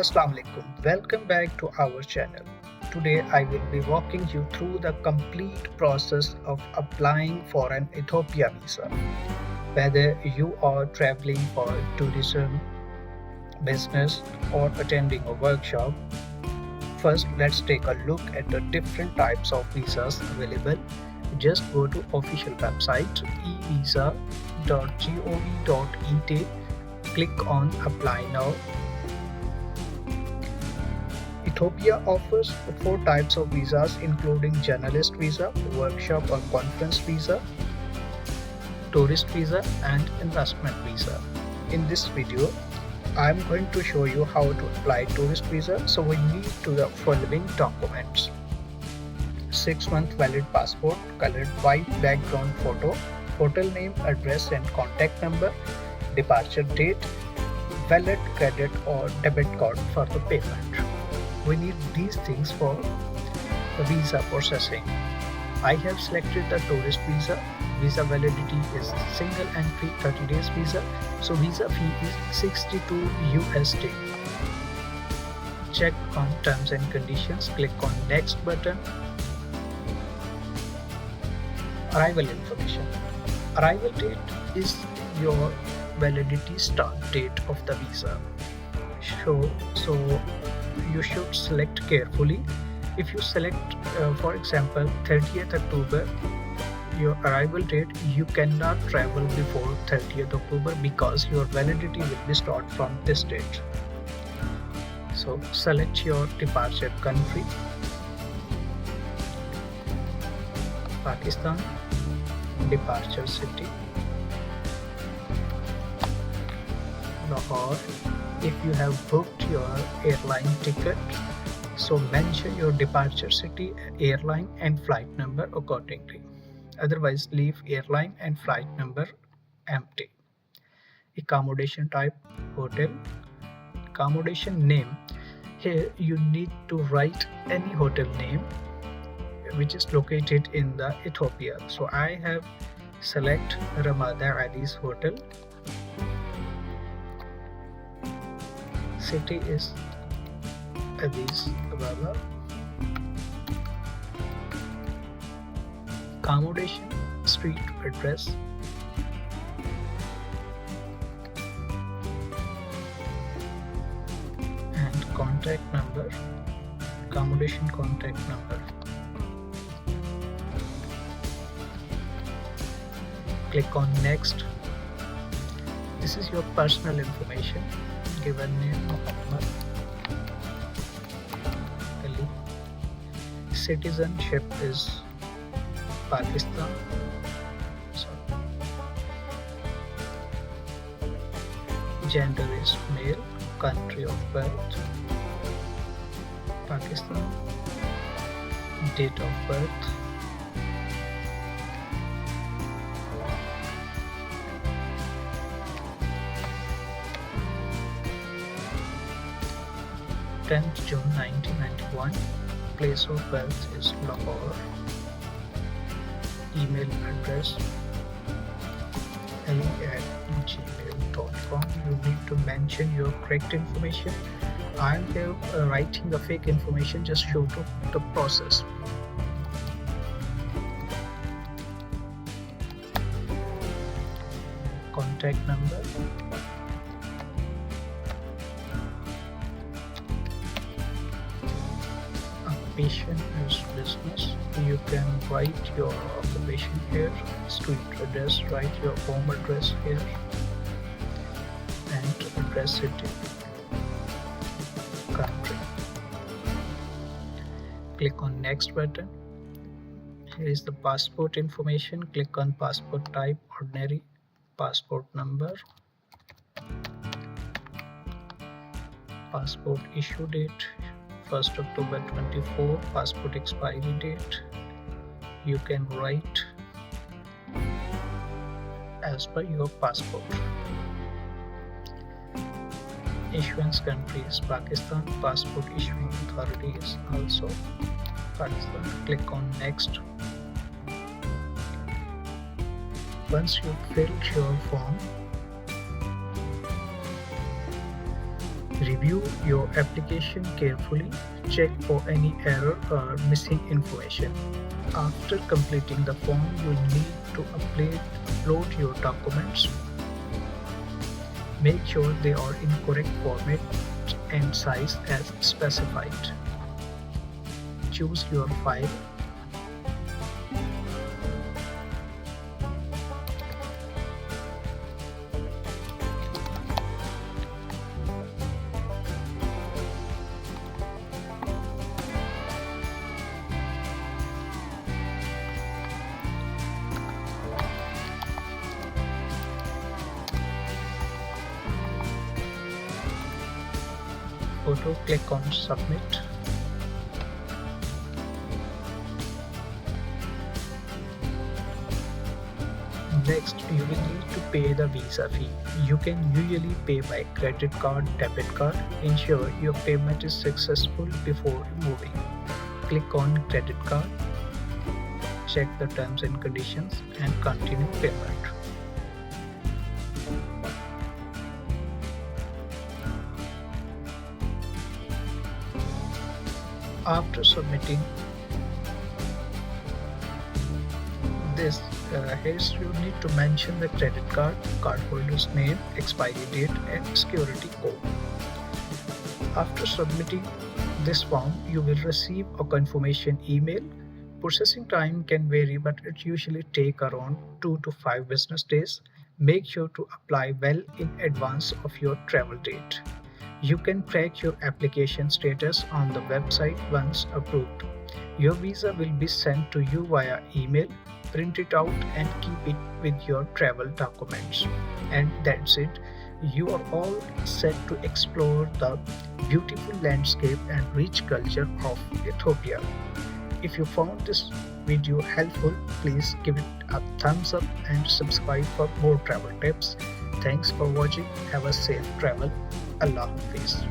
Assalamu alaikum. Welcome back to our channel. Today I will be walking you through the complete process of applying for an Ethiopia visa. Whether you are traveling for tourism, business, or attending a workshop, first let's take a look at the different types of visas available. Just go to official website evisa.gov.et, click on apply now. Ethiopia offers four types of visas including journalist visa, workshop or conference visa, tourist visa and investment visa. In this video, I am going to show you how to apply tourist visa. So we need the following documents: 6-month valid passport, colored white background photo, hotel name, address and contact number, departure date, valid credit or debit card for the payment. We need these things for the visa processing. I have selected the tourist visa. Visa validity is single entry 30 days visa. So visa fee is 62 USD. Check on terms and conditions. Click on next button. Arrival information. Arrival date is your validity start date of the visa. So you should select carefully. If you select for example 30th October your arrival date, you cannot travel before 30th October because your validity will be start from this date. So select your departure country: Pakistan. Departure city: Lahore. If you have booked your airline ticket, so mention your departure city, airline and flight number accordingly. Otherwise, leave airline and flight number empty. Accommodation type: hotel. Accommodation name: here you need to write any hotel name which is located in the Ethiopia. So I have select Ramada Ali's hotel. City is Addis Ababa. Accommodation street address: and contact number, accommodation contact number. Click on next. This is your personal information. Given name Muhammad Ali. Citizenship is Pakistan. Gender is male. Country of birth Pakistan. Date of birth June 1991. Place of birth is Lahore. Email address ali@gmail.com. You need to mention your correct information. I am here writing the fake information, just show to the process. Contact number, occupation is business. You can write your occupation here. Street address, write your home address here, and address city, country. Click on next button. Here is the passport information. Click on passport type ordinary, passport number, passport issue date 1st October 24, passport expiry date. You can write as per your passport. Issuance country is Pakistan. Passport issuing authority is also Pakistan. Click on next. Once you filled your form, Review your application carefully, check for any error or missing information. After completing the form, you need to upload your documents. Make sure they are in correct format and size as specified. Choose your file. Photo, click on submit. Next, you will need to pay the visa fee. You can usually pay by credit card, debit card. Ensure your payment is successful before moving. Click on credit card. Check the terms and conditions and continue payment. After submitting this, you need to mention the credit cardholder's name, expiry date and security code. After submitting this form, you will receive a confirmation email. Processing time can vary, but it usually takes around 2 to 5 business days. Make sure to apply well in advance of your travel date. You can track your application status on the website once approved. Your visa will be sent to you via email. Print it out and keep it with your travel documents. And that's it. You are all set to explore the beautiful landscape and rich culture of Ethiopia. If you found this video helpful, please give it a thumbs up and subscribe for more travel tips. Thanks for watching. Have a safe travel. Allah Hafiz.